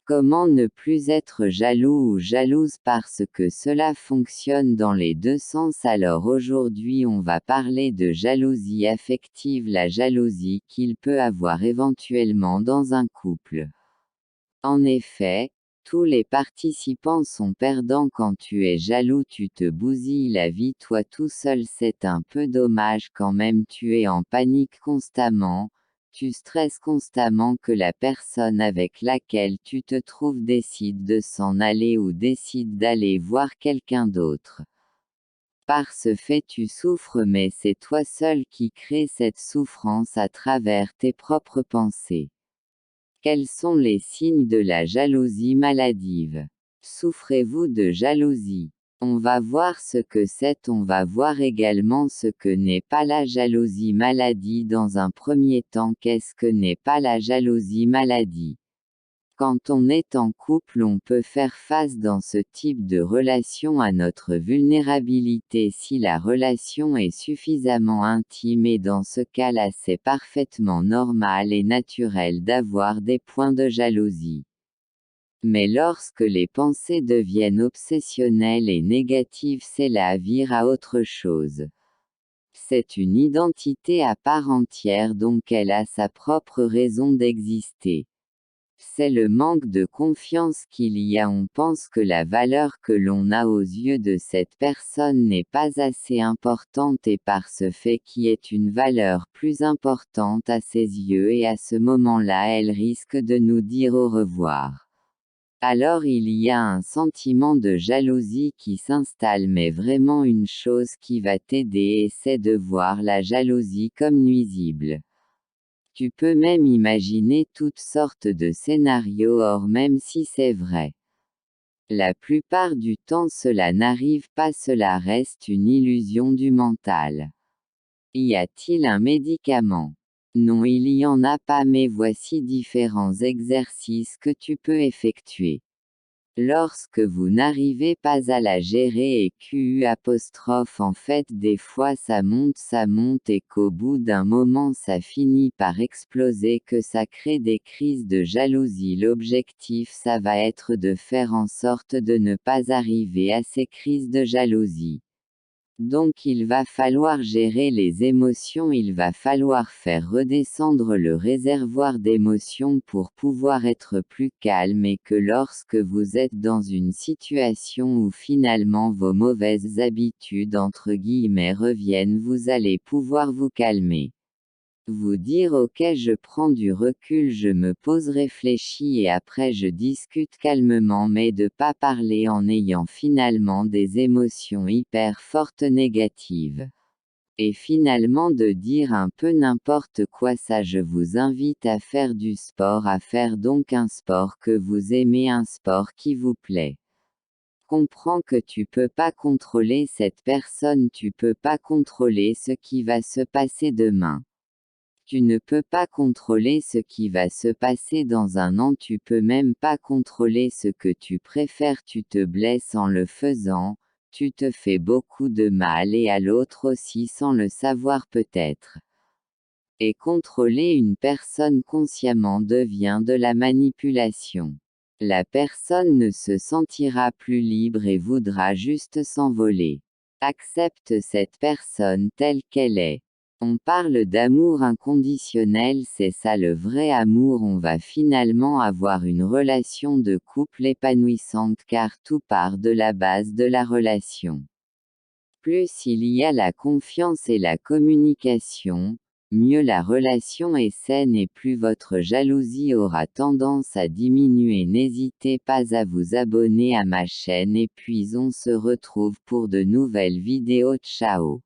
Comment ne plus être jaloux ou jalouse parce que cela fonctionne dans les deux sens. Alors aujourd'hui on va parler de jalousie affective, la jalousie qu'il peut avoir éventuellement dans un couple. En effet, tous les participants sont perdants quand tu es jaloux, tu te bousilles la vie toi tout seul, c'est un peu dommage quand même, tu es en panique constamment. Tu stresses constamment que la personne avec laquelle tu te trouves décide de s'en aller ou décide d'aller voir quelqu'un d'autre. Par ce fait tu souffres, mais c'est toi seul qui crée cette souffrance à travers tes propres pensées. Quels sont les signes de la jalousie maladive? Souffrez-vous de jalousie? On va voir ce que c'est, on va voir également ce que n'est pas la jalousie maladie. Dans un premier temps, qu'est-ce que n'est pas la jalousie maladie? Quand on est en couple, on peut faire face dans ce type de relation à notre vulnérabilité si la relation est suffisamment intime, et dans ce cas-là c'est parfaitement normal et naturel d'avoir des points de jalousie. Mais lorsque les pensées deviennent obsessionnelles et négatives, c'est là vire à autre chose. C'est une identité à part entière, donc elle a sa propre raison d'exister. C'est le manque de confiance qu'il y a, on pense que la valeur que l'on a aux yeux de cette personne n'est pas assez importante, et par ce fait qui est une valeur plus importante à ses yeux, et à ce moment-là elle risque de nous dire au revoir. Alors il y a un sentiment de jalousie qui s'installe, mais vraiment une chose qui va t'aider, et c'est de voir la jalousie comme nuisible. Tu peux même imaginer toutes sortes de scénarios, or même si c'est vrai, la plupart du temps cela n'arrive pas, cela reste une illusion du mental. Y a-t-il un médicament? Non, il y en a pas, mais voici différents exercices que tu peux effectuer. Lorsque vous n'arrivez pas à la gérer et en fait des fois ça monte et qu'au bout d'un moment ça finit par exploser, que ça crée des crises de jalousie, l'objectif ça va être de faire en sorte de ne pas arriver à ces crises de jalousie. Donc il va falloir gérer les émotions, il va falloir faire redescendre le réservoir d'émotions pour pouvoir être plus calme, et que lorsque vous êtes dans une situation où finalement vos mauvaises habitudes entre guillemets reviennent, vous allez pouvoir vous calmer. Vous dire ok, je prends du recul, je me pose, réfléchis et après je discute calmement, mais de pas parler en ayant finalement des émotions hyper fortes négatives. Et finalement de dire un peu n'importe quoi, ça je vous invite à faire du sport, à faire donc un sport que vous aimez, un sport qui vous plaît. Comprends que tu peux pas contrôler cette personne, tu peux pas contrôler ce qui va se passer demain. Tu ne peux pas contrôler ce qui va se passer dans un an, tu peux même pas contrôler ce que tu préfères, tu te blesses en le faisant, tu te fais beaucoup de mal et à l'autre aussi sans le savoir peut-être. Et contrôler une personne consciemment devient de la manipulation. La personne ne se sentira plus libre et voudra juste s'envoler. Accepte cette personne telle qu'elle est. On parle d'amour inconditionnel, c'est ça le vrai amour, on va finalement avoir une relation de couple épanouissante car tout part de la base de la relation. Plus il y a la confiance et la communication, mieux la relation est saine et plus votre jalousie aura tendance à diminuer. N'hésitez pas à vous abonner à ma chaîne et puis on se retrouve pour de nouvelles vidéos. Ciao.